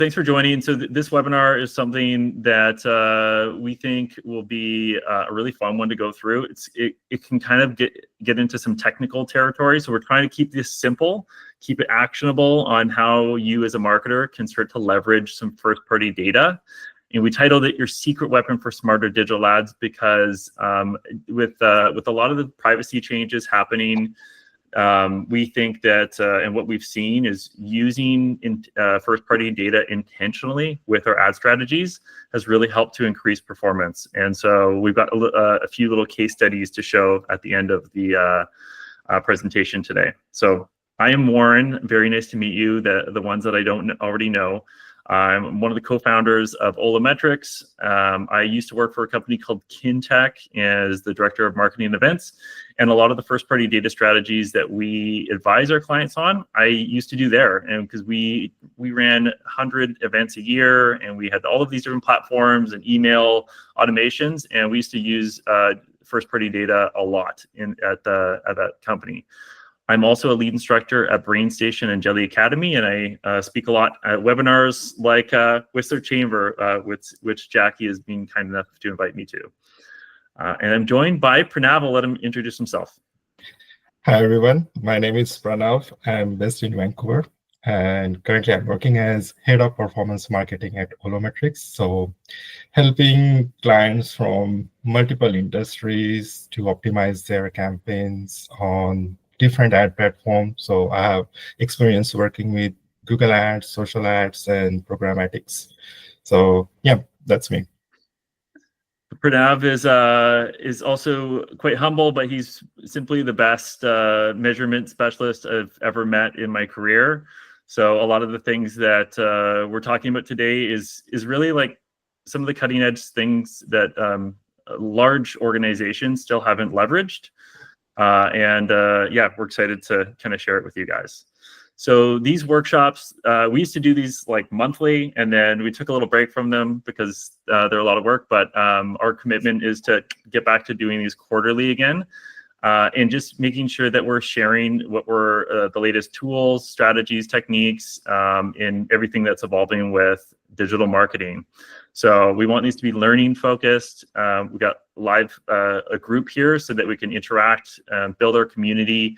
thanks for joining. So this webinar is something that we think will be a really fun one to go through. It can kind of get into some technical territory. So we're trying to keep this simple, keep it actionable on how you as a marketer can start to leverage some first-party data. And we titled it "Your Secret Weapon for Smarter Digital Ads" because with a lot of the privacy changes happening, we think that, and what we've seen is using first-party data intentionally with our ad strategies has really helped to increase performance. And so we've got a few little case studies to show at the end of the presentation today. So I am Warren. Very nice to meet you, the ones that I don't already know. I'm one of the co-founders of Olametrics. I used to work for a company called Kintech as the director of marketing and events. And a lot of the first-party data strategies that we advise our clients on, I used to do there. And because we ran 100 events a year, and we had all of these different platforms and email automations, and we used to use first-party data a lot at that company. I'm also a lead instructor at BrainStation and Jelly Academy, and I speak a lot at webinars like Whistler Chamber, which Jackie has been kind enough to invite me to. And I'm joined by Pranav. I'll let him introduce himself. Hi, everyone. My name is Pranav. I'm based in Vancouver, and currently I'm working as Head of Performance Marketing at Olametrics. So helping clients from multiple industries to optimize their campaigns on different ad platforms. So I have experience working with Google Ads, social ads, and programmatics. So yeah, that's me. Pranav is also quite humble, but he's simply the best measurement specialist I've ever met in my career. So a lot of the things that we're talking about today is really like some of the cutting edge things that large organizations still haven't leveraged. Yeah, we're excited to kind of share it with you guys. So these workshops, we used to do these like monthly, and then we took a little break from them because they're a lot of work, but our commitment is to get back to doing these quarterly again, and just making sure that we're sharing what were the latest tools, strategies, techniques, in everything that's evolving with digital marketing. So we want these to be learning focused. We got live a group here so that we can interact, build our community,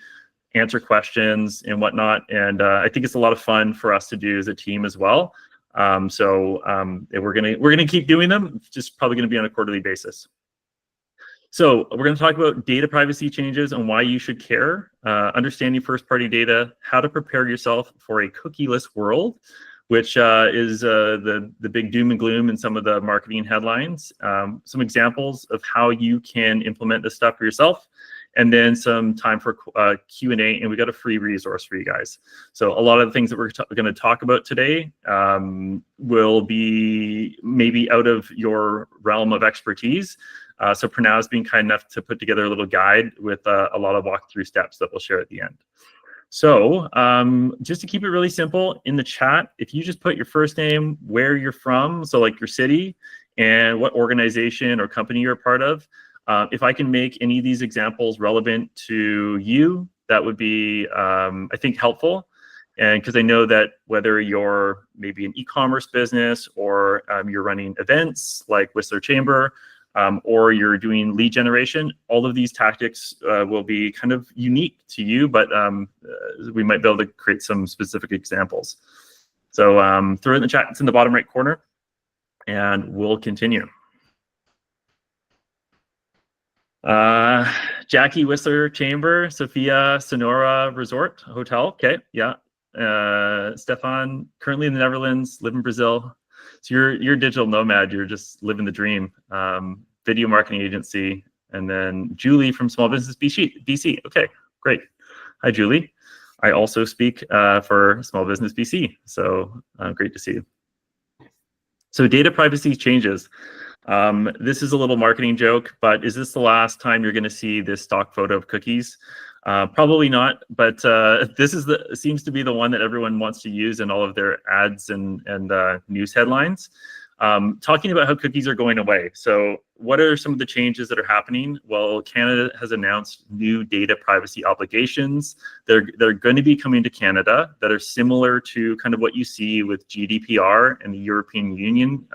answer questions and whatnot. And I think it's a lot of fun for us to do as a team as well. We're gonna keep doing them. It's just probably gonna be on a quarterly basis. So we're gonna talk about data privacy changes and why you should care, understanding first-party data, how to prepare yourself for a cookieless world, which is the big doom and gloom in some of the marketing headlines. Some examples of how you can implement this stuff for yourself, and then some time for Q&A, and we got a free resource for you guys. So a lot of the things that we're going to talk about today will be maybe out of your realm of expertise. So Pranav is being kind enough to put together a little guide with a lot of walkthrough steps that we'll share at the end. So just to keep it really simple, in the chat, if you just put your first name, where you're from, so like your city, and what organization or company you're a part of, if I can make any of these examples relevant to you, that would be, I think, helpful. And because I know that whether you're maybe an e-commerce business or you're running events like Whistler Chamber, or you're doing lead generation, all of these tactics will be kind of unique to you, but we might be able to create some specific examples. So throw it in the chat, it's in the bottom right corner, and we'll continue. Jackie, Whistler Chamber, Sophia, Sonora Resort Hotel. Okay, yeah. Stefan, currently in the Netherlands, live in Brazil. So you're a digital nomad. You're just living the dream. Video marketing agency, and then Julie from Small Business BC. Okay, great. Hi, Julie. I also speak for Small Business BC. So great to see you. So data privacy changes. This is a little marketing joke, but is this the last time you're going to see this stock photo of cookies? Probably not, but this is seems to be the one that everyone wants to use in all of their ads and news headlines. Talking about how cookies are going away. So what are some of the changes that are happening? Well, Canada has announced new data privacy obligations. They're going to be coming to Canada that are similar to kind of what you see with GDPR and the European Union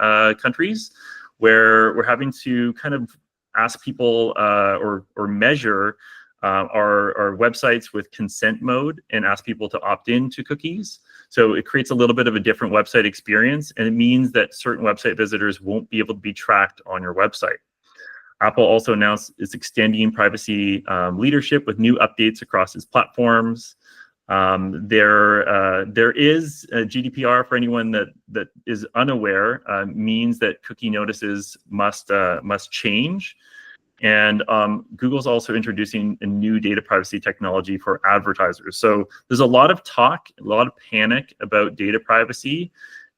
countries, where we're having to kind of ask people or measure our websites with consent mode and ask people to opt in to cookies. So it creates a little bit of a different website experience, and it means that certain website visitors won't be able to be tracked on your website. Apple also announced it's extending privacy leadership with new updates across its platforms. There is a GDPR for anyone that is unaware, means that cookie notices must change. And Google's also introducing a new data privacy technology for advertisers. So there's a lot of talk, a lot of panic about data privacy.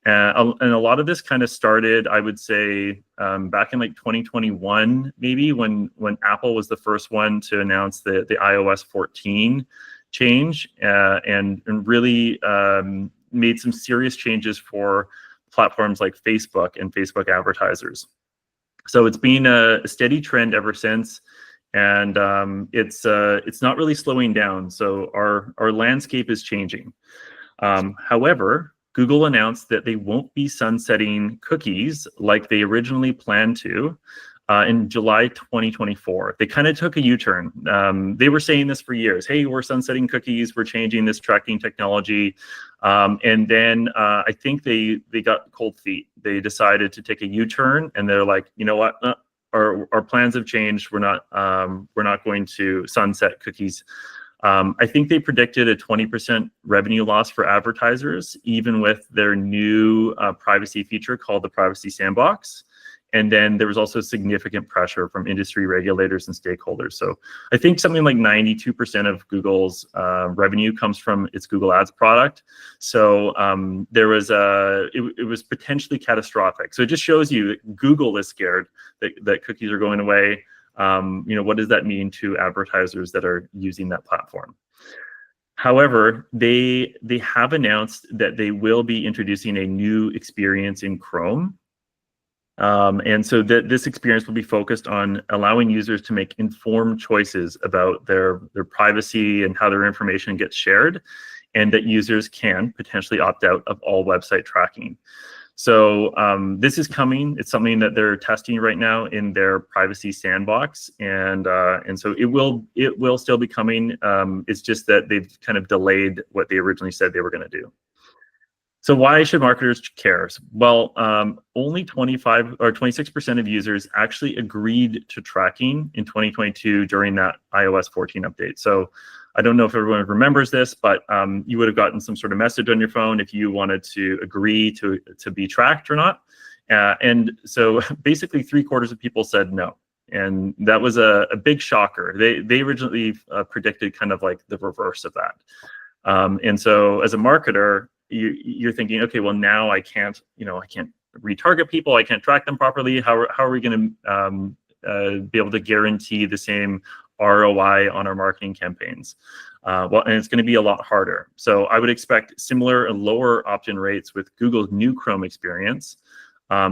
And a lot of this kind of started, I would say, back in like 2021, maybe when Apple was the first one to announce the iOS 14 change and really made some serious changes for platforms like Facebook and Facebook advertisers. So it's been a steady trend ever since, and it's not really slowing down. So our landscape is changing. However, Google announced that they won't be sunsetting cookies like they originally planned to in July 2024. They kind of took a U-turn. They were saying this for years. Hey, we're sunsetting cookies. We're changing this tracking technology. And then I think they got cold feet. They decided to take a U-turn, and they're like, you know what? Our plans have changed. We're not going to sunset cookies. I think they predicted a 20% revenue loss for advertisers, even with their new privacy feature called the Privacy Sandbox. And then there was also significant pressure from industry regulators and stakeholders. So I think something like 92% of Google's revenue comes from its Google Ads product. So there was it was potentially catastrophic. So it just shows you that Google is scared that cookies are going away. What does that mean to advertisers that are using that platform? However, they have announced that they will be introducing a new experience in Chrome. And so this experience will be focused on allowing users to make informed choices about their privacy and how their information gets shared, and that users can potentially opt out of all website tracking. So this is coming. It's something that they're testing right now in their privacy sandbox, and so it will still be coming. It's just that they've kind of delayed what they originally said they were going to do. So why should marketers care? Well, only 25 or 26% of users actually agreed to tracking in 2022 during that iOS 14 update. So I don't know if everyone remembers this, but you would have gotten some sort of message on your phone if you wanted to agree to be tracked or not. And so basically 3/4 of people said no. And that was a big shocker. They originally predicted kind of like the reverse of that. And so as a marketer, you're thinking, okay, well now I can't retarget people. I can't track them properly. How are we going to be able to guarantee the same ROI on our marketing campaigns? Well, and it's going to be a lot harder. So I would expect similar and lower opt-in rates with Google's new Chrome experience.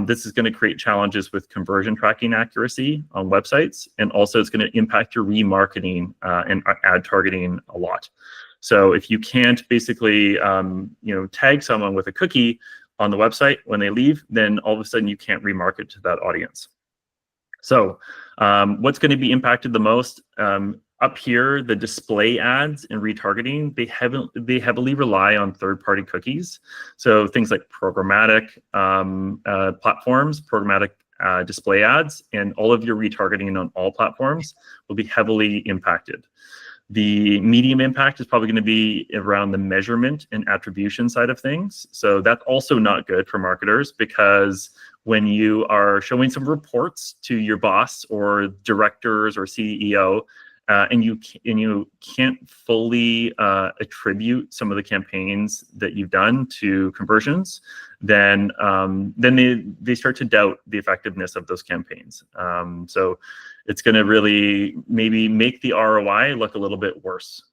This is going to create challenges with conversion tracking accuracy on websites, and also it's going to impact your remarketing and ad targeting a lot. So if you can't basically tag someone with a cookie on the website when they leave, then all of a sudden you can't remarket to that audience. So what's going to be impacted the most? Up here, the display ads and retargeting, they heavily rely on third-party cookies. So things like programmatic platforms, programmatic display ads, and all of your retargeting on all platforms will be heavily impacted. The medium impact is probably going to be around the measurement and attribution side of things. So that's also not good for marketers, because when you are showing some reports to your boss or directors or CEO, and you can't fully attribute some of the campaigns that you've done to conversions, then they start to doubt the effectiveness of those campaigns. So it's going to really maybe make the ROI look a little bit worse.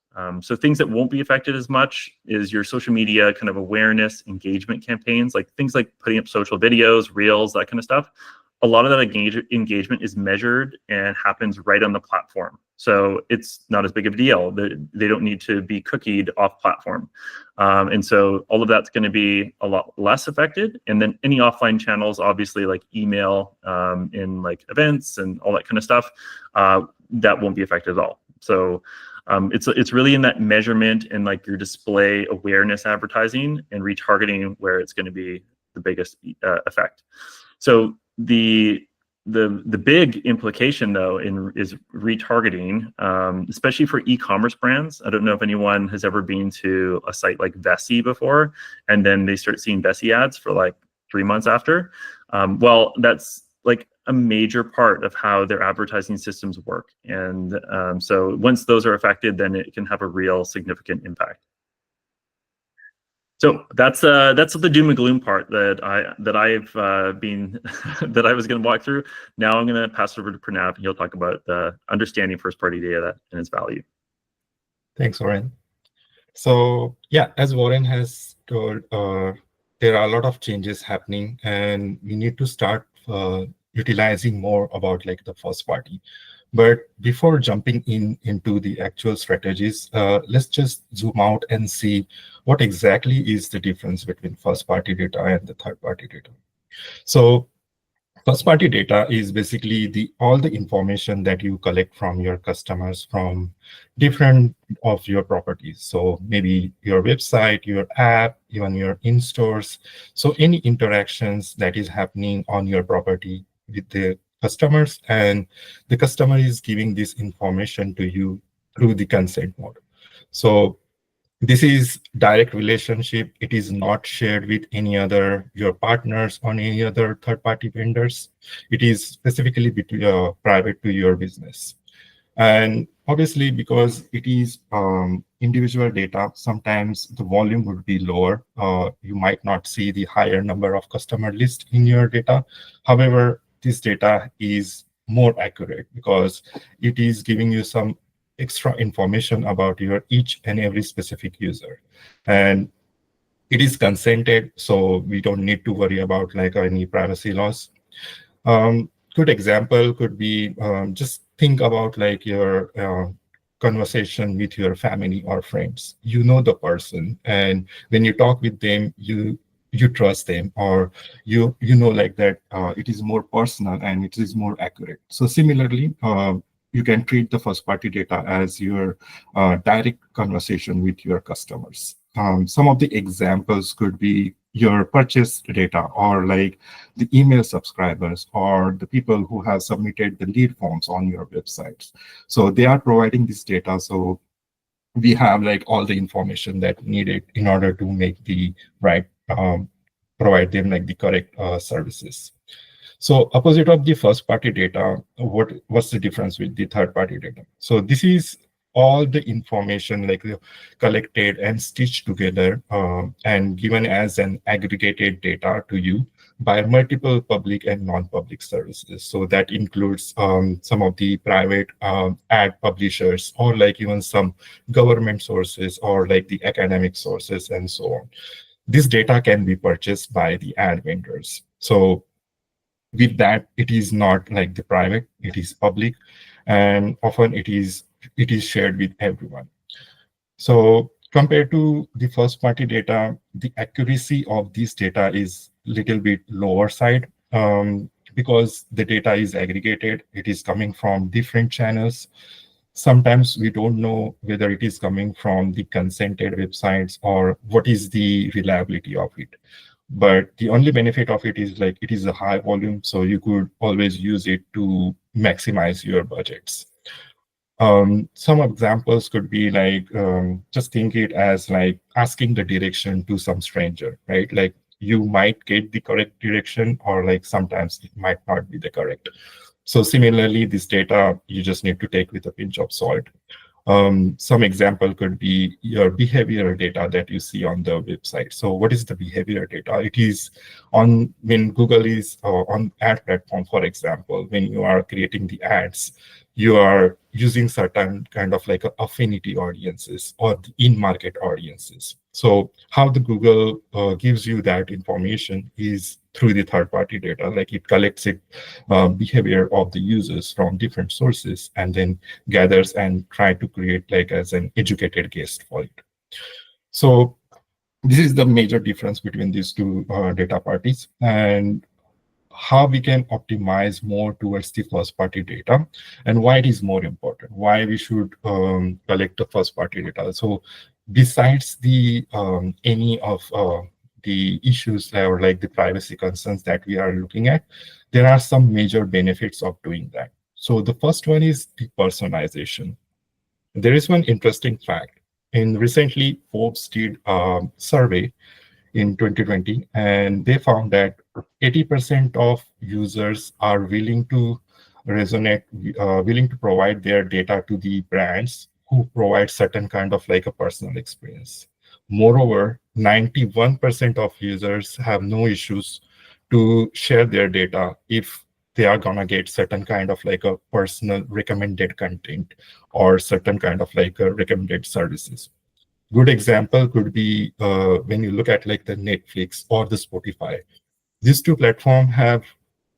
So things that won't be affected as much is your social media kind of awareness, engagement campaigns, like things like putting up social videos, reels, that kind of stuff. A lot of that engagement is measured and happens right on the platform. So it's not as big of a deal. They don't need to be cookied off platform. And so all of that's going to be a lot less affected. And then any offline channels, obviously like email, in like events and all that kind of stuff, that won't be affected at all. So it's really in that measurement and like your display awareness advertising and retargeting where it's going to be the biggest effect. So the big implication though is retargeting, especially for e-commerce brands. I don't know if anyone has ever been to a site like Vessi before, and then they start seeing Vessi ads for like 3 months after. Well, that's like a major part of how their advertising systems work. And so once those are affected, then it can have a real significant impact. So that's the doom and gloom part that I've been that I was going to walk through. Now I'm going to pass over to Pranav, and he'll talk about understanding first-party data and its value. Thanks, Warren. So yeah, as Warren has told, there are a lot of changes happening, and we need to start utilizing more about like the first party. But before jumping into the actual strategies, let's just zoom out and see what exactly is the difference between first-party data and the third-party data. So first-party data is basically all the information that you collect from your customers from different of your properties. So maybe your website, your app, even your in-stores. So any interactions that is happening on your property with the customers, and the customer is giving this information to you through the consent mode. So this is direct relationship. It is not shared with any other your partners or any other third-party vendors. It is specifically between, private to your business. And obviously, because it is individual data, sometimes the volume would be lower. You might not see the higher number of customer lists in your data. However, this data is more accurate because it is giving you some extra information about your each and every specific user. And it is consented, so we don't need to worry about like any privacy loss. Good example could be just think about like your conversation with your family or friends. You know the person, and when you talk with them, you trust them, or you know like that it is more personal and it is more accurate. So similarly, you can treat the first party data as your direct conversation with your customers. Some of the examples could be your purchase data, or like the email subscribers, or the people who have submitted the lead forms on your websites. So they are providing this data. So we have like all the information that needed in order to make the right, provide them like the correct services. So opposite of the first party data, what's the difference with the third party data? So this is all the information like collected and stitched together and given as an aggregated data to you by multiple public and non-public services. So that includes some of the private ad publishers, or like even some government sources, or like the academic sources, and so on. This data can be purchased by the ad vendors. So with that, it is not like the private, it is public, and often it is shared with everyone. So compared to the first party data, the accuracy of this data is little bit lower side because the data is aggregated. It is coming from different channels. Sometimes we don't know whether it is coming from the consented websites or what is the reliability of it. But the only benefit of it is like it is a high volume, so you could always use it to maximize your budgets. Some examples could be like, just think it as like asking the direction to some stranger, right? Like you might get the correct direction, or like sometimes it might not be the correct. So similarly, this data, you just need to take with a pinch of salt. Some example could be your behavioral data that you see on the website. So what is the behavior data? It is on when Google is on ad platform, for example, when you are creating the ads, you are using certain kind of like affinity audiences or in-market audiences. So how the Google gives you that information is through the third-party data. Like it collects it behavior of the users from different sources and then gathers and try to create like as an educated guess for it. So this is the major difference between these two data parties, and how we can optimize more towards the first party data and why it is more important, why we should collect the first party data. So besides the any of the issues or like the privacy concerns that we are looking at, there are some major benefits of doing that. So the first one is the personalization. There is one interesting fact. In recently, Forbes did a survey in 2020, and they found that 80% of users are willing to willing to provide their data to the brands who provide certain kind of like a personal experience. Moreover, 91% of users have no issues to share their data if they are gonna get certain kind of like a personal recommended content or certain kind of like a recommended services. Good example could be when you look at like the Netflix or the Spotify. These two platforms have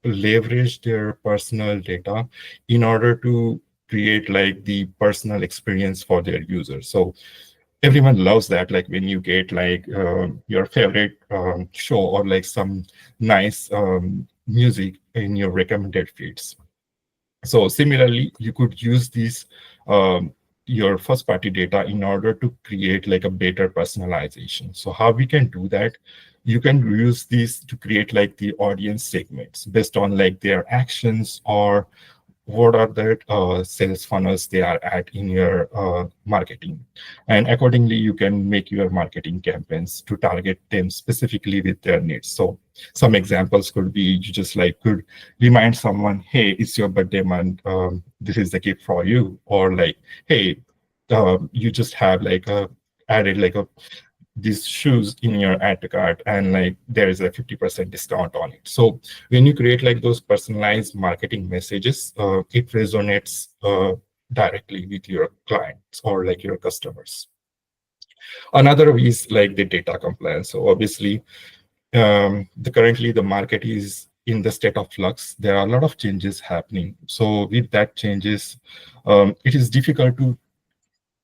leveraged their personal data in order to create like the personal experience for their users. So everyone loves that, like when you get like your favorite show or like some nice music in your recommended feeds. So similarly, you could use these your first party data in order to create like a better personalization. So how we can do that? You can use these to create like the audience segments based on like their actions or what are the sales funnels they are at in your marketing. And accordingly, you can make your marketing campaigns to target them specifically with their needs. So some examples could be you just like could remind someone, hey, it's your birthday month. This is the gift for you. Or like, hey, you just have like added like these shoes in your add to cart and like there is a 50% discount on it. So when you create like those personalized marketing messages, it resonates directly with your clients or like your customers. Another is like the data compliance. So obviously currently the market is in the state of flux. There are a lot of changes happening. So with that changes, it is difficult to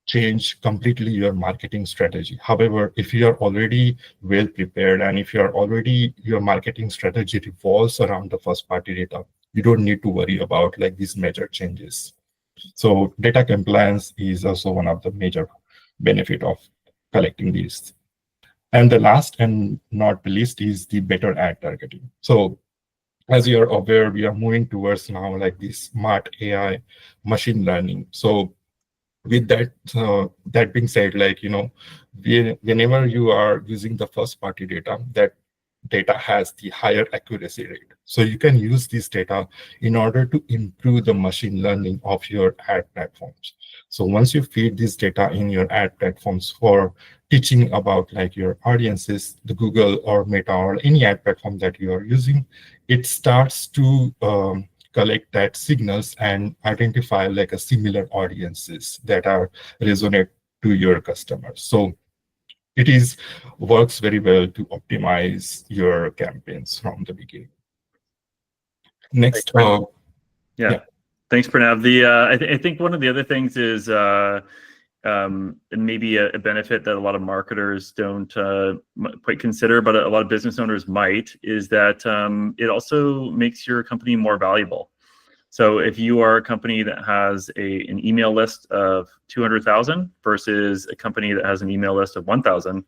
change completely your marketing strategy. However, if you are already well prepared and if you are already your marketing strategy revolves around the first party data, you don't need to worry about like these major changes. So data compliance is also one of the major benefit of collecting these. And the last and not the least is the better ad targeting. So as you're aware, we are moving towards now like this smart AI machine learning. So with that that being said, like whenever you are using the first party data, that data has the higher accuracy rate, so you can use this data in order to improve the machine learning of your ad platforms. So once you feed this data in your ad platforms for teaching about like your audiences, the Google or Meta or any ad platform that you are using, it starts to collect that signals and identify like a similar audiences that are resonate to your customers. So it is works very well to optimize your campaigns from the beginning. Next, yeah. Thanks, Pranav. I think one of the other things is maybe a benefit that a lot of marketers don't quite consider, but a lot of business owners might, is that it also makes your company more valuable. So if you are a company that has an email list of 200,000 versus a company that has an email list of 1,000,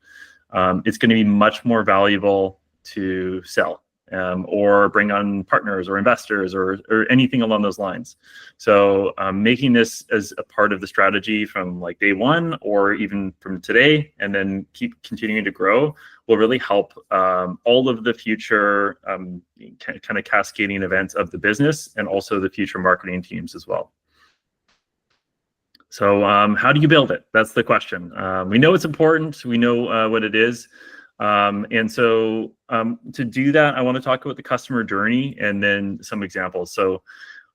it's going to be much more valuable to sell or bring on partners or investors or anything along those lines. So making this as a part of the strategy from like day one or even from today, and then keep continuing to grow, will really help all of the future kind of cascading events of the business and also the future marketing teams as well. So how do you build it? That's the question. We know it's important. We know what it is. And so to do that, I want to talk about the customer journey and then some examples. So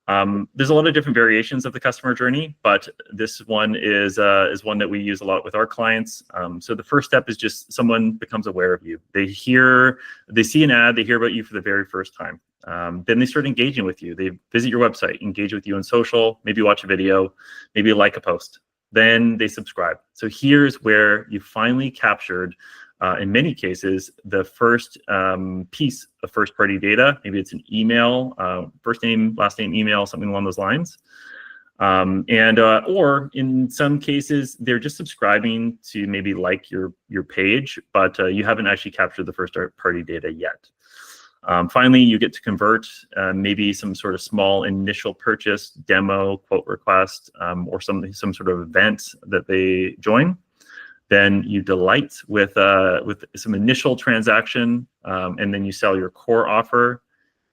There's a lot of different variations of the customer journey, but this one is one that we use a lot with our clients. So the first step is just someone becomes aware of you. They see an ad, they hear about you for the very first time. Then they start engaging with you. They visit your website, engage with you on social, maybe watch a video, maybe like a post. Then they subscribe. So here's where you finally captured, in many cases, the first piece of first-party data. Maybe it's an email, first name, last name, email, something along those lines. Or in some cases, they're just subscribing to maybe like your page, but you haven't actually captured the first-party data yet. Finally, you get to convert maybe some sort of small initial purchase, demo, quote request, or some sort of event that they join. Then you delight with some initial transaction, and then you sell your core offer.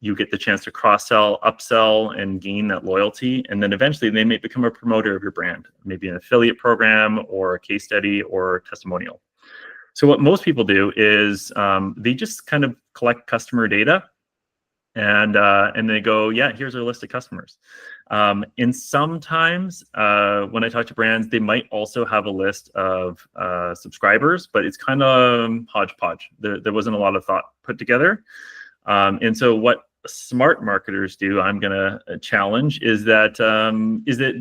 You get the chance to cross-sell, upsell, and gain that loyalty. And then eventually they may become a promoter of your brand, maybe an affiliate program or a case study or testimonial. So what most people do is they just kind of collect customer data, and they go, yeah, here's our list of customers. And sometimes when I talk to brands, they might also have a list of subscribers, but it's kind of hodgepodge. There wasn't a lot of thought put together. And so what smart marketers do, I'm going to challenge, is that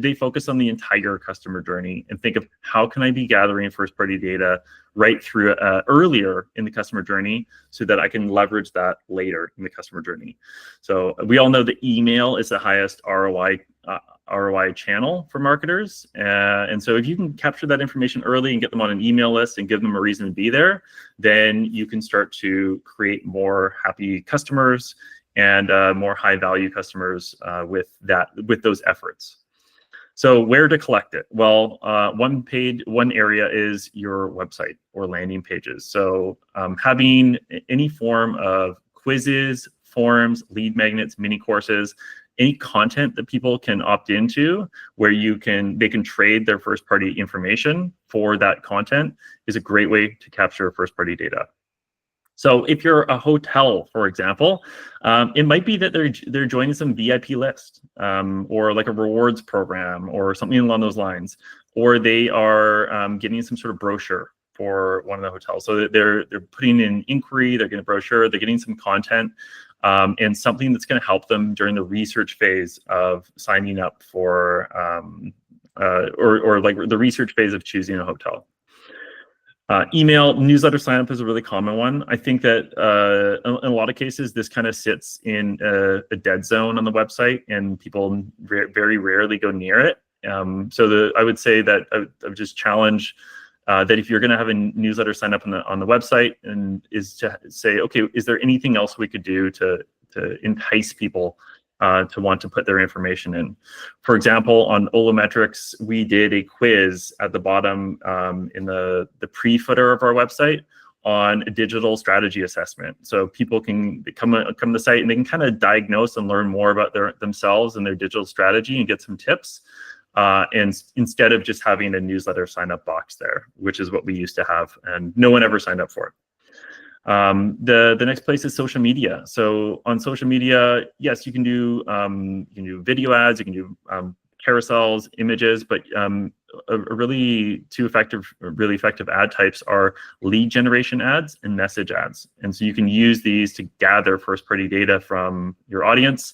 they focus on the entire customer journey and think of how can I be gathering first-party data right through earlier in the customer journey so that I can leverage that later in the customer journey. So we all know that email is the highest ROI channel for marketers. And so if you can capture that information early and get them on an email list and give them a reason to be there, then you can start to create more happy customers and more high value customers with those efforts. So where to collect it? Well, one area is your website or landing pages. So having any form of quizzes, forums, lead magnets, mini courses, any content that people can opt into where they can trade their first party information for that content is a great way to capture first party data. So if you're a hotel, for example, it might be that they're joining some VIP list or like a rewards program or something along those lines, or they are getting some sort of brochure for one of the hotels. So they're putting in inquiry, they're getting a brochure, they're getting some content and something that's going to help them during the research phase of signing up for or like the research phase of choosing a hotel. Email newsletter sign up is a really common one. I think that in a lot of cases, this kind of sits in a dead zone on the website and people very rarely go near it. So I would say that I would just challenge that if you're going to have a newsletter sign up on the website, and is to say, okay, is there anything else we could do to entice people to want to put their information in? For example, on Olometrics, we did a quiz at the bottom in the pre-footer of our website on a digital strategy assessment. So people can come to the site and they can kind of diagnose and learn more about themselves and their digital strategy and get some tips. And instead of just having a newsletter sign up box there, which is what we used to have, and no one ever signed up for it. The next place is social media. So on social media, yes, you can do video ads, you can do carousels, images, but really effective ad types are lead generation ads and message ads. And so you can use these to gather first-party data from your audience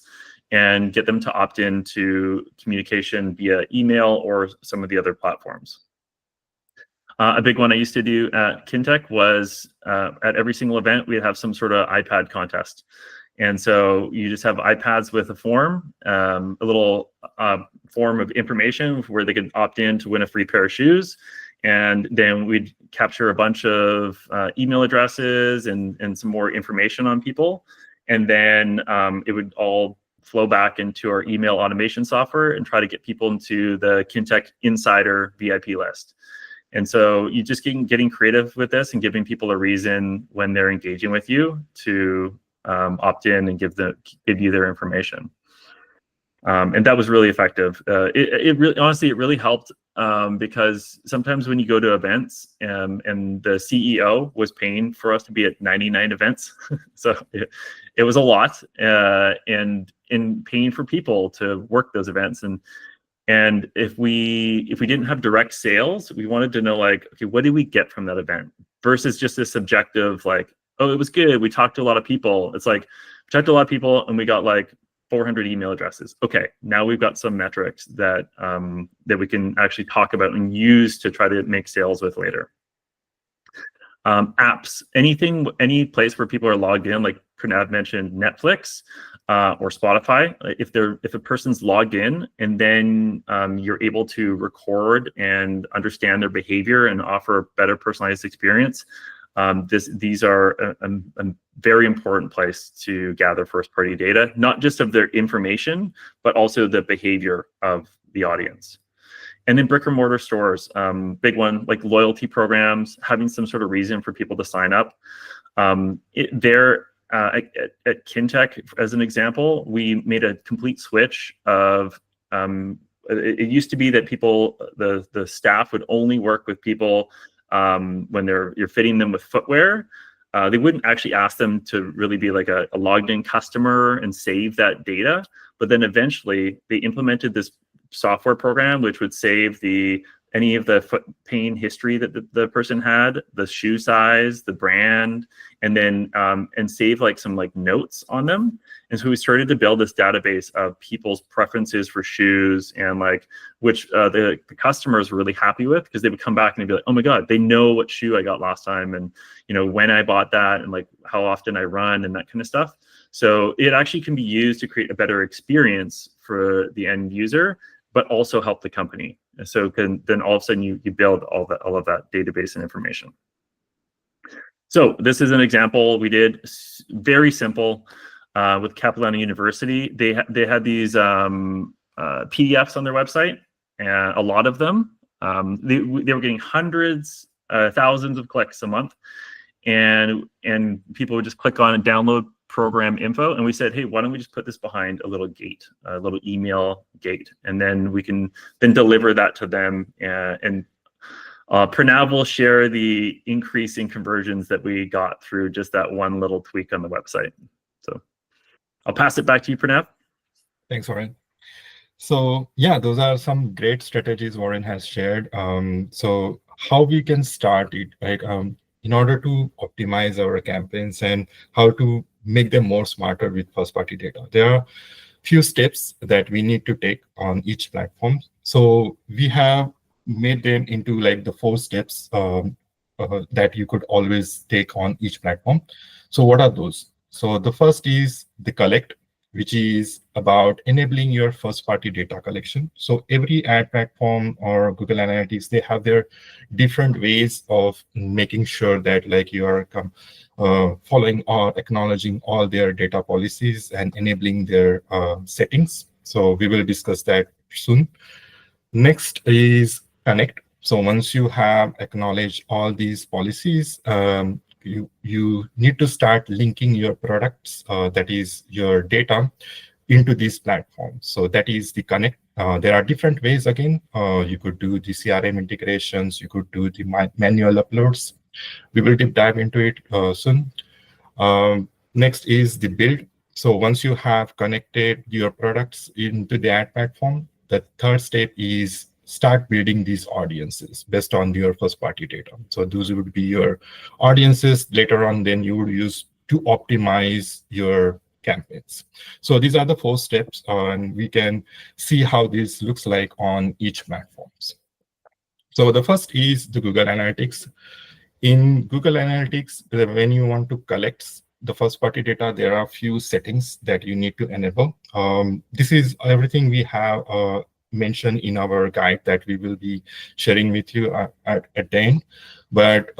and get them to opt into communication via email or some of the other platforms. A big one I used to do at Kintech was at every single event, we'd have some sort of iPad contest. And so you just have iPads with a form, a little form of information where they could opt in to win a free pair of shoes. And then we'd capture a bunch of email addresses and some more information on people. And then it would all flow back into our email automation software and try to get people into the Kintech Insider VIP list. And so you just getting creative with this and giving people a reason when they're engaging with you to opt in and give you their information. And that was really effective. It really helped because sometimes when you go to events and the CEO was paying for us to be at 99 events, so it was a lot. And and paying for people to work those events. And if we didn't have direct sales, we wanted to know, like, okay, what did we get from that event versus just this subjective, like, oh, it was good, we talked to a lot of people. It's like, we talked to a lot of people and we got like 400 email addresses. Okay, now we've got some metrics that that we can actually talk about and use to try to make sales with later. Apps, any place where people are logged in, like Pranav mentioned, Netflix or Spotify. If a person's logged in and then you're able to record and understand their behavior and offer a better personalized experience, these are a very important place to gather first-party data, not just of their information, but also the behavior of the audience. And then brick and mortar stores, big one, like loyalty programs, having some sort of reason for people to sign up. At Kintech, as an example, we made a complete switch of, it used to be that people, the staff would only work with people when you're fitting them with footwear. They wouldn't actually ask them to really be like a logged in customer and save that data. But then eventually they implemented this software program which would save any of the foot pain history that the person had, the shoe size, the brand, and then and save like some like notes on them. And so we started to build this database of people's preferences for shoes and like which the customers were really happy with, because they would come back and they'd be like, oh my God, they know what shoe I got last time and when I bought that and like how often I run and that kind of stuff. So it actually can be used to create a better experience for the end user, but also help the company. So then all of a sudden you build all of that database and information. So this is an example we did, very simple, with Capilano University. They had these PDFs on their website, and a lot of them. They were getting hundreds, thousands of clicks a month, and people would just click on and download program info, and we said, hey, why don't we just put this behind a little gate, a little email gate, and then we can then deliver that to them. And Pranav will share the increase in conversions that we got through just that one little tweak on the website. So I'll pass it back to you, Pranav. Thanks, Warren. So yeah, those are some great strategies Warren has shared. So how we can start it, like in order to optimize our campaigns and how to make them more smarter with first-party data. There are few steps that we need to take on each platform. So we have made them into like the 4 steps that you could always take on each platform. So what are those? So the first is the collect, which is about enabling your first-party data collection. So every ad platform or Google Analytics, they have their different ways of making sure that like you are following or acknowledging all their data policies and enabling their settings. So we will discuss that soon. Next is connect. So once you have acknowledged all these policies, you need to start linking your products, that is your data, into these platforms. So that is the connect. There are different ways again. You could do the CRM integrations, you could do the manual uploads. We will deep dive into it soon. Next is the build. So once you have connected your products into the ad platform, the third step is start building these audiences based on your first party data. So those would be your audiences later on, then you would use to optimize your campaigns. So these are the 4 steps, and we can see how this looks like on each platforms. So the first is the Google Analytics. In Google Analytics, when you want to collect the first party data, there are a few settings that you need to enable. This is everything we have mentioned in our guide that we will be sharing with you at the end. But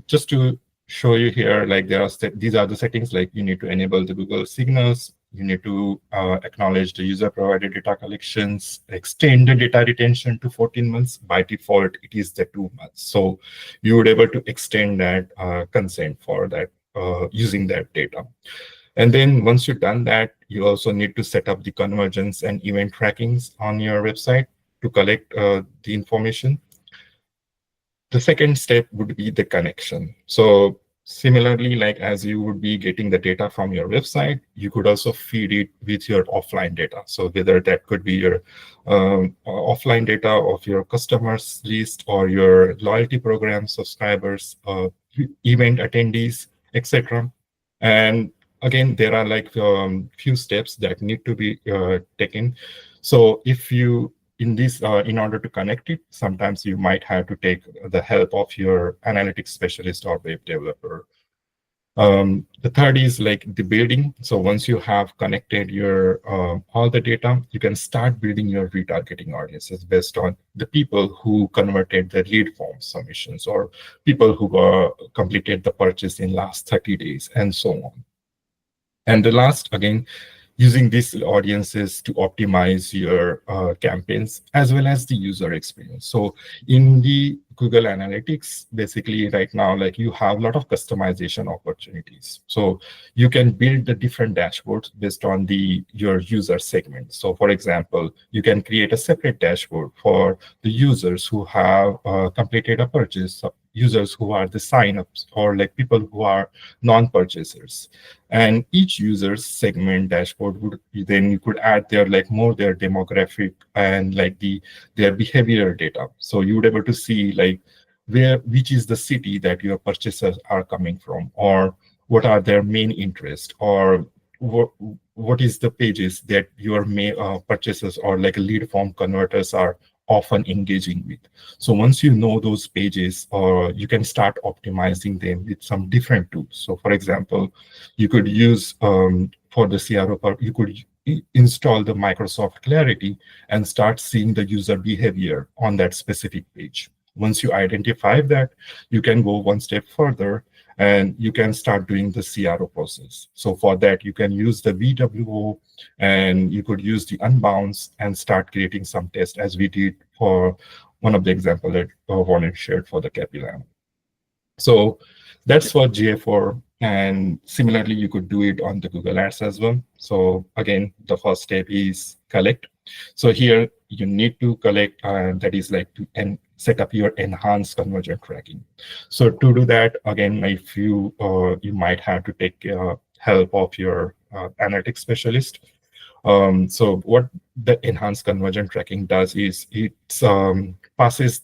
just to show you here, like these are the settings, like you need to enable the Google signals, you need to acknowledge the user provided data collections, extend the data retention to 14 months. By default, it is the 2 months. So you would able to extend that consent for that using that data. And then once you've done that, you also need to set up the convergence and event trackings on your website to collect the information. The second step would be the connection. So Similarly, like as you would be getting the data from your website, you could also feed it with your offline data. So whether that could be your offline data of your customers list or your loyalty program subscribers, event attendees, etc. And again, there are like few steps that need to be taken. So if you in order to connect it, sometimes you might have to take the help of your analytics specialist or web developer. The third is like the building. So once you have connected your all the data, you can start building your retargeting audiences based on the people who converted the lead form submissions or people who completed the purchase in last 30 days and so on. And the last, again, using these audiences to optimize your campaigns as well as the user experience. So in the Google Analytics, basically right now, like you have a lot of customization opportunities. So you can build the different dashboards based on your user segment. So for example, you can create a separate dashboard for the users who have completed a purchase, users who are the signups, or like people who are non-purchasers. And each user's segment dashboard would then you could add their their demographic and like their behavior data. So you would be able to see like which is the city that your purchasers are coming from, or what are their main interests, or what is the pages that your purchasers or like lead form converters are often engaging with. So once you know those pages, or you can start optimizing them with some different tools. So for example, you could use for the CRO, you could install the Microsoft Clarity and start seeing the user behavior on that specific page. Once you identify that, you can go one step further and you can start doing the CRO process. So for that, you can use the VWO and you could use the unbounce and start creating some tests, as we did for one of the examples that Warren shared for the Capilano. So that's for GA4. And similarly, you could do it on the Google Ads as well. So again, the first step is collect. So here you need to collect, that is like to set up your enhanced conversion tracking. So to do that, again, if you might have to take help of your analytics specialist. So what the enhanced conversion tracking does is it passes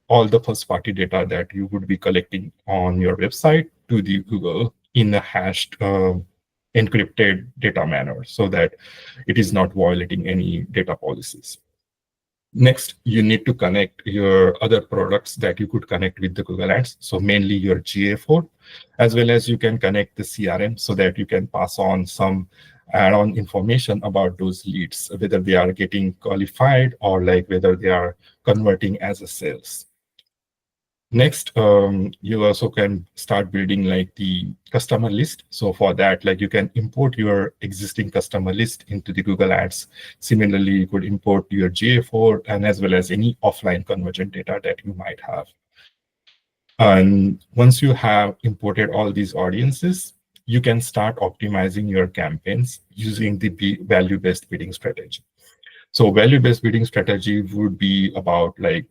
all the first-party data that you would be collecting on your website to the Google in a hashed, encrypted data manner, so that it is not violating any data policies. Next, you need to connect your other products that you could connect with the Google Ads. So mainly your GA4, as well as you can connect the CRM so that you can pass on some add-on information about those leads, whether they are getting qualified or like whether they are converting as a sales. Next, you also can start building like the customer list. So for that, like you can import your existing customer list into the Google Ads. Similarly, you could import your GA4 and as well as any offline conversion data that you might have. And once you have imported all these audiences, you can start optimizing your campaigns using the value-based bidding strategy. So value-based bidding strategy would be about like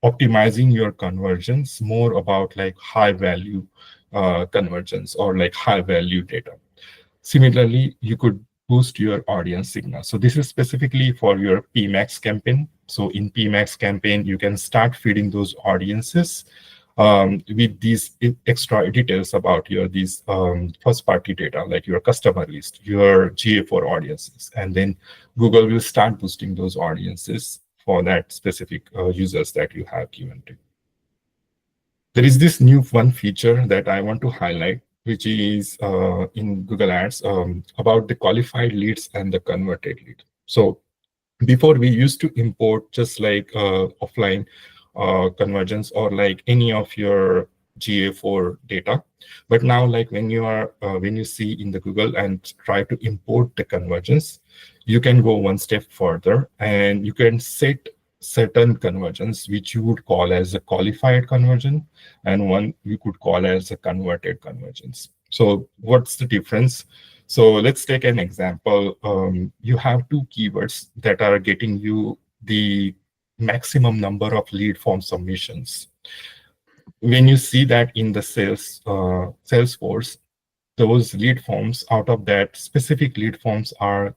optimizing your conversions, more about like high value conversions or like high value data. Similarly, you could boost your audience signal. So this is specifically for your PMAX campaign. So in PMAX campaign, you can start feeding those audiences with these extra details about these first-party data, like your customer list, your GA4 audiences, and then Google will start boosting those audiences for that specific users that you have given to. There is this new fun feature that I want to highlight, which is in Google Ads about the qualified leads and the converted lead. So before, we used to import just like offline conversions or like any of your GA4 data. But now, like when you see in the Google and try to import the conversions, you can go one step further and you can set certain conversions which you would call as a qualified conversion, and one you could call as a converted conversions. So what's the difference? So let's take an example. You have two keywords that are getting you the maximum number of lead form submissions. when you see that in the Salesforce, those lead forms out of that specific lead forms are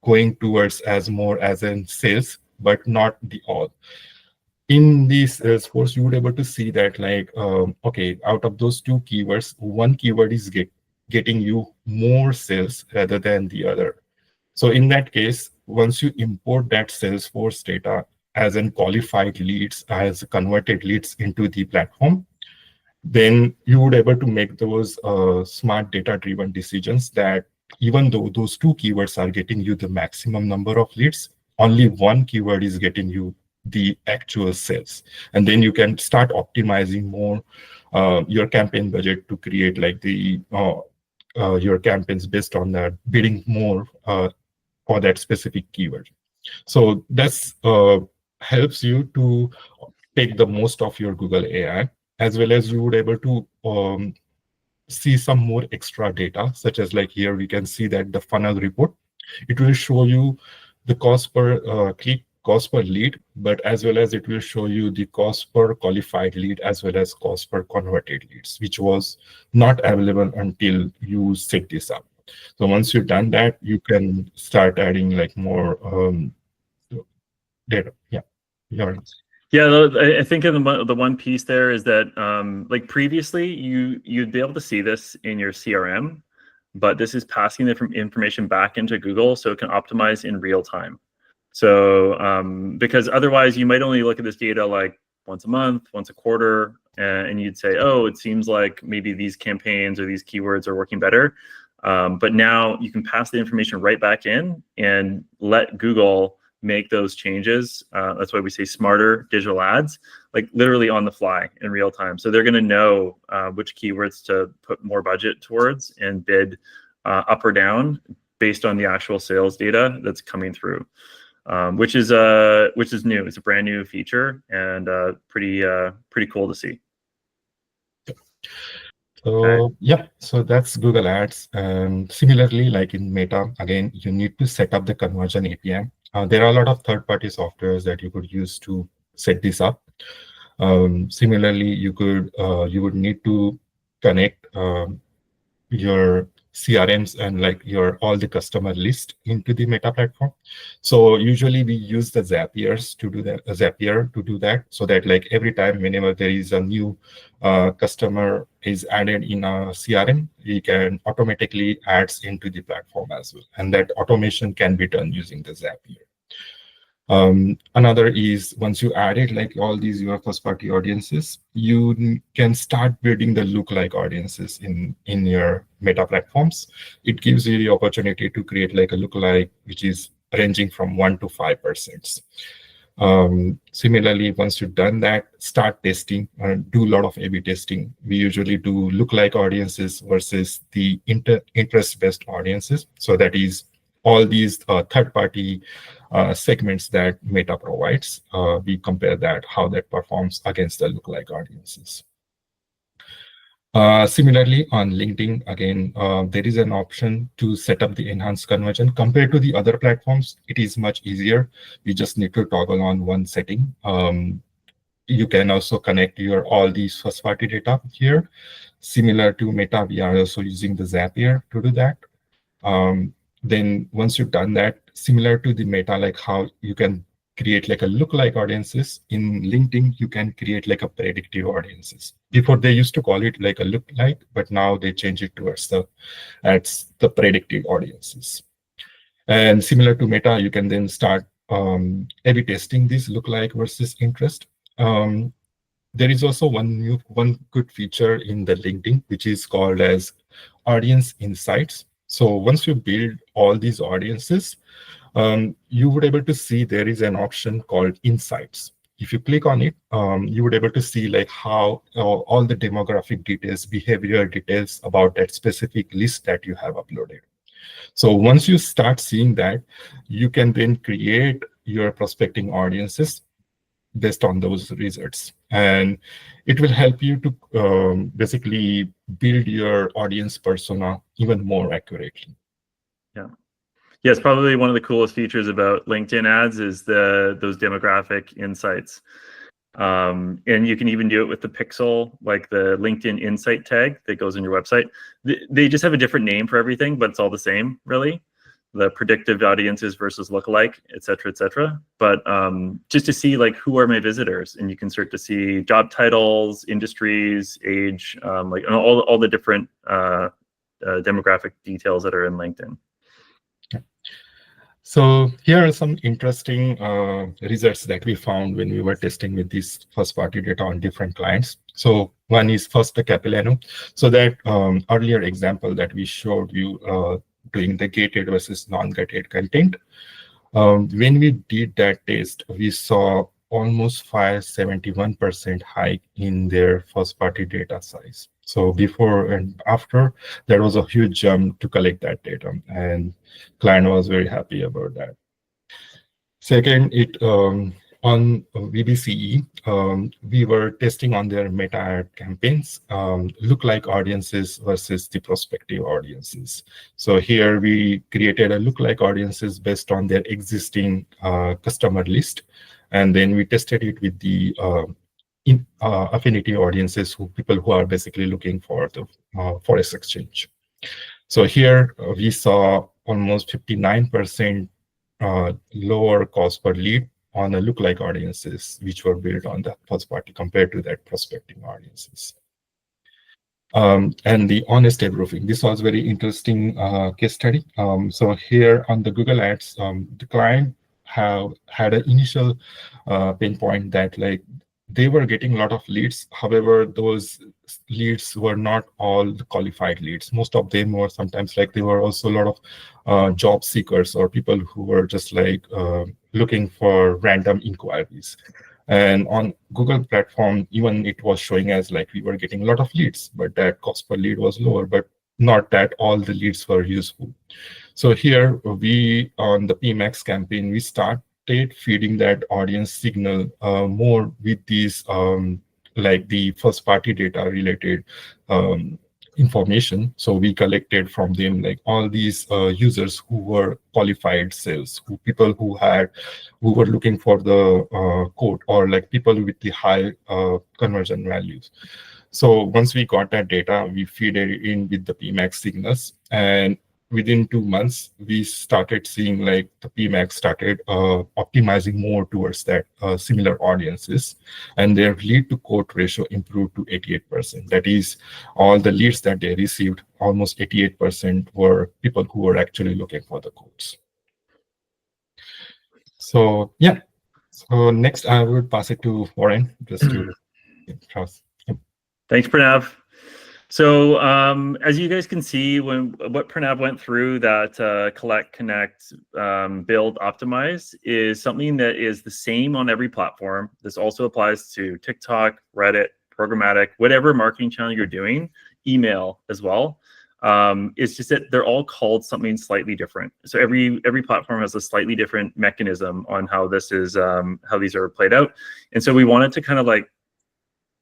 going towards as more as in sales, but not the all. In the Salesforce, you would able to see that like, okay, out of those two keywords, one keyword is getting you more sales rather than the other. So in that case, once you import that Salesforce data as in qualified leads, as converted leads into the platform, then you would able to make those smart data-driven decisions that even though those two keywords are getting you the maximum number of leads, only one keyword is getting you the actual sales. And then you can start optimizing more your campaign budget to create like the your campaigns based on that, bidding more for that specific keyword. So that's helps you to take the most of your Google AI, as well as you would able to see some more extra data, such as like here we can see that the funnel report, it will show you the cost per click, cost per lead, but as well as it will show you the cost per qualified lead as well as cost per converted leads, which was not available until you set this up. So once you've done that, you can start adding like more data. Yeah. Yeah, I think in the one piece there is that like previously you'd be able to see this in your CRM, but this is passing the information back into Google so it can optimize in real time. So because otherwise you might only look at this data like once a month, once a quarter, and you'd say, oh, it seems like maybe these campaigns or these keywords are working better. But now you can pass the information right back in and let Google make those changes. That's why we say smarter digital ads, like literally on the fly in real time. So they're going to know which keywords to put more budget towards and bid up or down based on the actual sales data that's coming through, which is new. It's a brand new feature and pretty cool to see. So yeah, so that's Google Ads. And similarly, like in Meta, again, you need to set up the conversion API. There are a lot of third-party softwares that you could use to set this up. Similarly, you would need to connect your CRMs and like all the customer list into the Meta platform. So usually we use the Zapier to do that, so that like every time whenever there is a new customer is added in a CRM, we can automatically adds into the platform as well, and that automation can be done using the Zapier. Another is once you added like all these your first party audiences, you can start building the lookalike audiences in your Meta platforms. It gives you the opportunity to create like a lookalike, which is ranging from 1 to 5%. Similarly, once you've done that, start testing and do a lot of A/B testing. We usually do lookalike audiences versus the interest-based audiences. So that is all these third-party segments that Meta provides. We compare that, how that performs against the lookalike audiences. Similarly, on LinkedIn, again, there is an option to set up the enhanced conversion. Compared to the other platforms, it is much easier. You just need to toggle on one setting. You can also connect all these first-party data here. Similar to Meta, we are also using the Zapier to do that. Then once you've done that, similar to the Meta, like how you can create like a lookalike audiences, in LinkedIn, you can create like a predictive audiences. Before they used to call it like a lookalike, but now they change it towards the predictive audiences. And similar to Meta, you can then start A/B testing this lookalike versus interest. There is also one good feature in the LinkedIn, which is called as audience insights. So once you build all these audiences, you would able to see there is an option called insights. If you click on it, you would able to see like how all the demographic details, behavioral details about that specific list that you have uploaded. So once you start seeing that, you can then create your prospecting audiences based on those results. And it will help you to basically build your audience persona even more accurately. Yeah. Yes, probably one of the coolest features about LinkedIn ads is those demographic insights. And you can even do it with the pixel, like the LinkedIn Insight tag that goes on your website. They just have a different name for everything, but it's all the same, really. The predictive audiences versus lookalike, et cetera, but just to see like who are my visitors, and you can start to see job titles, industries, age, like all the different demographic details that are in LinkedIn. So here are some interesting results that we found when we were testing with these first-party data on different clients. So one is first the Capilano. So that earlier example that we showed you doing the gated versus non-gated content. When we did that test, we saw almost 571% hike in their first-party data size. So before and after, there was a huge jump to collect that data, and client was very happy about that. Second, on VBCE, we were testing on their meta ad campaigns, lookalike audiences versus the prospective audiences. So here we created a lookalike audiences based on their existing customer list, and then we tested it with the affinity audiences, people who are basically looking for the forex exchange. So here we saw almost 59% lower cost per lead on a lookalike audiences, which were built on the first party compared to that prospecting audiences. And the honest roofing. This was very interesting case study. So here on the Google Ads, the client have had an initial pain point that like they were getting a lot of leads. However, those leads were not all the qualified leads. Most of them were sometimes like they were also a lot of job seekers or people who were just like looking for random inquiries. And on Google platform, even it was showing as like we were getting a lot of leads, but that cost per lead was lower, but not that all the leads were useful. So here we, on the PMAX campaign, we started feeding that audience signal more with these like the first party data related information. So we collected from them like all these users who were qualified sales, people who were looking for the code, or like people with the high conversion values. So once we got that data, we feed it in with the PMAX signals, and within 2 months, we started seeing like the PMAX started optimizing more towards that similar audiences, and their lead to quote ratio improved to 88%. That is, all the leads that they received, almost 88% were people who were actually looking for the quotes. So yeah, so next I would pass it to Warren just to cross. Thanks, Pranav. So as you guys can see, what Pranav went through, that collect, connect, build, optimize, is something that is the same on every platform. This also applies to TikTok, Reddit, programmatic, whatever marketing channel you're doing, email as well. It's just that they're all called something slightly different. So every platform has a slightly different mechanism on how this is how these are played out. And so we wanted to kind of like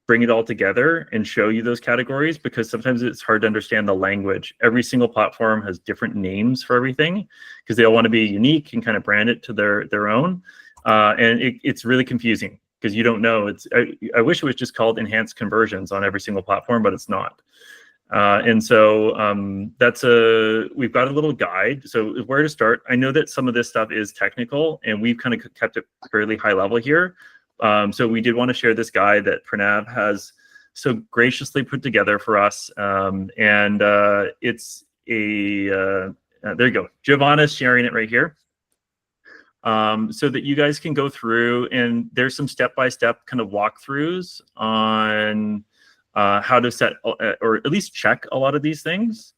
bring it all together and show you those categories, because sometimes it's hard to understand the language. Every single platform has different names for everything because they all want to be unique and kind of brand it to their own. And it's really confusing because you don't know. I wish it was just called enhanced conversions on every single platform, but it's not. And so we've got a little guide. So where to start? I know that some of this stuff is technical and we've kind of kept it fairly high level here. So we did want to share this guide that Pranav has so graciously put together for us. It's there you go. Giovanna's sharing it right here. So that you guys can go through, and there's some step-by-step kind of walkthroughs on how to set or at least check a lot of these things.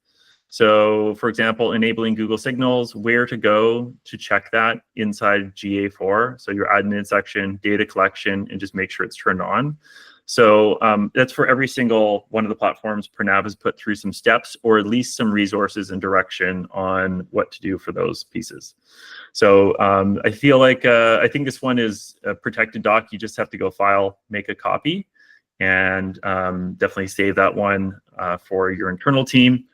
So for example, enabling Google Signals, where to go to check that inside GA4. So your admin section, data collection, and just make sure it's turned on. So that's for every single one of the platforms. Pranav has put through some steps, or at least some resources and direction on what to do for those pieces. So I feel like, I think this one is a protected doc. You just have to go file, make a copy, and definitely save that one for your internal team.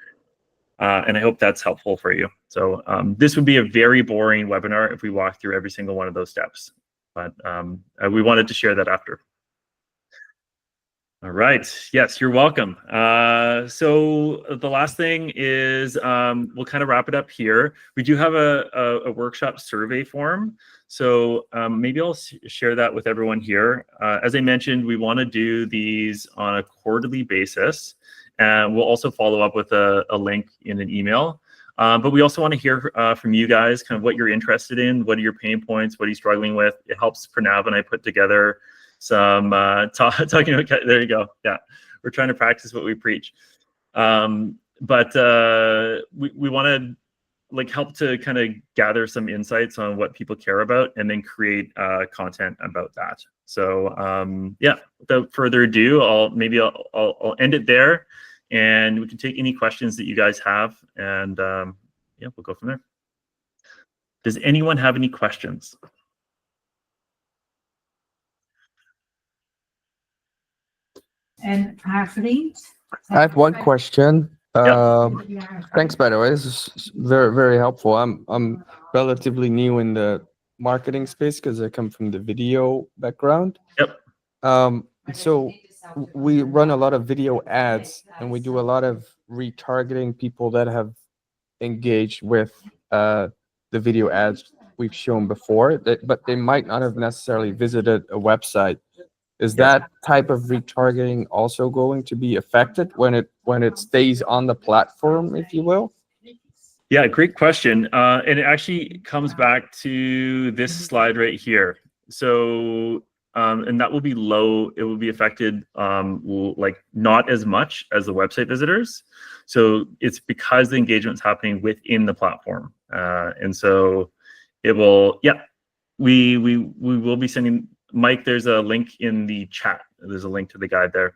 And I hope that's helpful for you. So this would be a very boring webinar if we walk through every single one of those steps, but we wanted to share that after. All right. Yes, you're welcome. So the last thing is we'll kind of wrap it up here. We do have a workshop survey form. So maybe I'll share that with everyone here. As I mentioned, we want to do these on a quarterly basis. And we'll also follow up with a link in an email. But we also want to hear from you guys, kind of what you're interested in, what are your pain points, what are you struggling with. It helps Pranav and I put together some talking about, there you go. Yeah, we're trying to practice what we preach. But we want to like help to kind of gather some insights on what people care about and then create content about that. So yeah, without further ado, I'll end it there, and we can take any questions that you guys have, and yeah, we'll go from there. Does anyone have any questions? And athletes? I have one question. Yeah. Thanks, by the way. This is very, very helpful. I'm relatively new in the marketing space because I come from the video background. Yep. So we run a lot of video ads, and we do a lot of retargeting people that have engaged with the video ads we've shown before, but they might not have necessarily visited a website. Is that type of retargeting also going to be affected when it stays on the platform, if you will? Yeah, great question. And it actually comes back to this slide right here. So, and that will be low. It will be affected like not as much as the website visitors. So it's because the engagement's happening within the platform. And so it will, yeah, we will be sending, Mike, there's a link in the chat. There's a link to the guide there.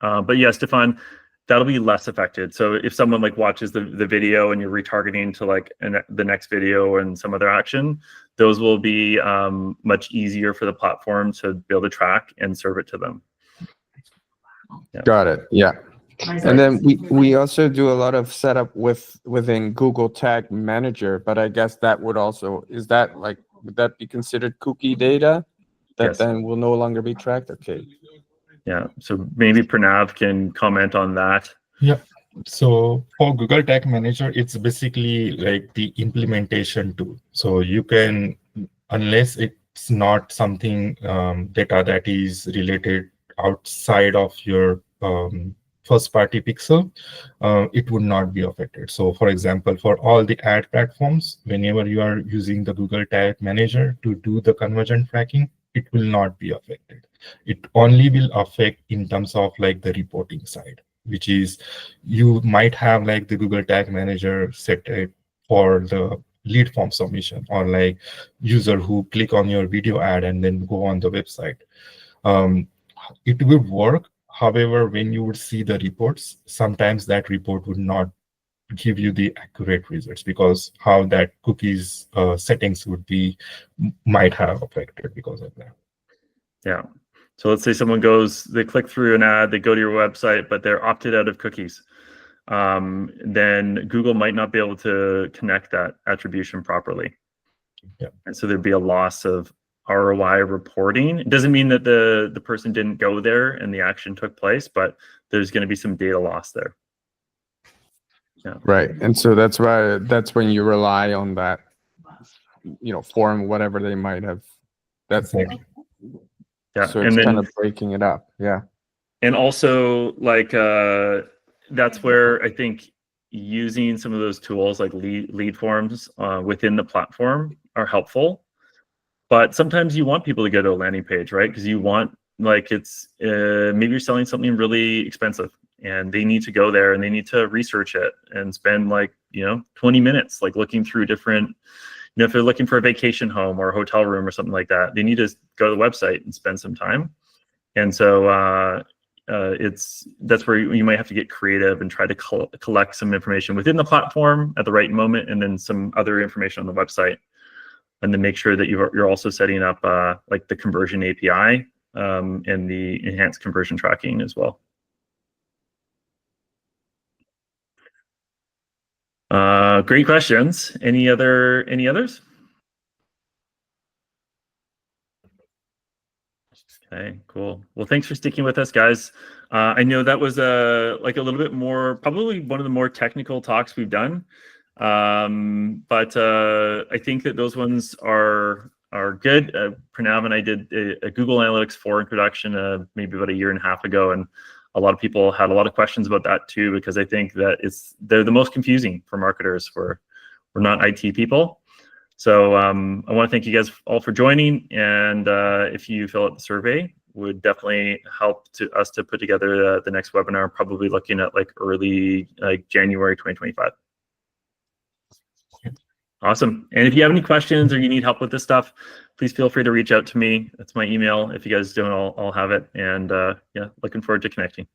But yeah, Stefan, that'll be less affected. So if someone like watches the video and you're retargeting to like the next video and some other action, those will be much easier for the platform to be able to track and serve it to them. Yeah. Got it. Yeah. And then we also do a lot of setup within Google Tag Manager, but I guess that would also, would that be considered cookie data that then will no longer be tracked? Okay. Yeah, so maybe Pranav can comment on that. Yeah. So for Google Tag Manager, it's basically like the implementation tool. So you can, unless it's not something data that is related outside of your first party pixel, it would not be affected. So for example, for all the ad platforms, whenever you are using the Google Tag Manager to do the conversion tracking, it will not be affected. It only will affect in terms of like the reporting side, which is you might have like the Google Tag Manager set for the lead form submission or like user who click on your video ad and then go on the website. It will work. However, when you would see the reports, sometimes that report would not give you the accurate results because how that cookies settings would be might have affected because of that. Yeah. So let's say someone they click through an ad, they go to your website, but they're opted out of cookies. Then Google might not be able to connect that attribution properly. Yeah. And so there'd be a loss of ROI reporting. It doesn't mean that the person didn't go there and the action took place, but there's going to be some data loss there. Yeah. Right. And so that's when you rely on that, form, whatever they might have. That's Exactly. Yeah. So it's kind of breaking it up. Yeah. And also like that's where I think using some of those tools like lead forms within the platform are helpful. But sometimes you want people to go to a landing page, right? Because you want, like, it's maybe you're selling something really expensive and they need to go there and they need to research it and spend 20 minutes like looking through different, if they're looking for a vacation home or a hotel room or something like that, they need to go to the website and spend some time. And so that's where you might have to get creative and try to collect some information within the platform at the right moment, and then some other information on the website. And then make sure that you're also setting up like the conversion API and the enhanced conversion tracking as well. Great questions. Any others? Okay, cool. Well, thanks for sticking with us, guys. I know that was like a little bit more, probably one of the more technical talks we've done. But I think that those ones are good. Pranav and I did a Google Analytics 4 introduction maybe about a year and a half ago, and a lot of people had a lot of questions about that too, because I think that they're the most confusing for marketers. We're not IT people. So I want to thank you guys all for joining, and if you fill out the survey, would definitely help us to put together the next webinar, probably looking at like early January 2025. Awesome. And if you have any questions or you need help with this stuff, please feel free to reach out to me. That's my email. If you guys don't, I'll have it. And yeah, looking forward to connecting.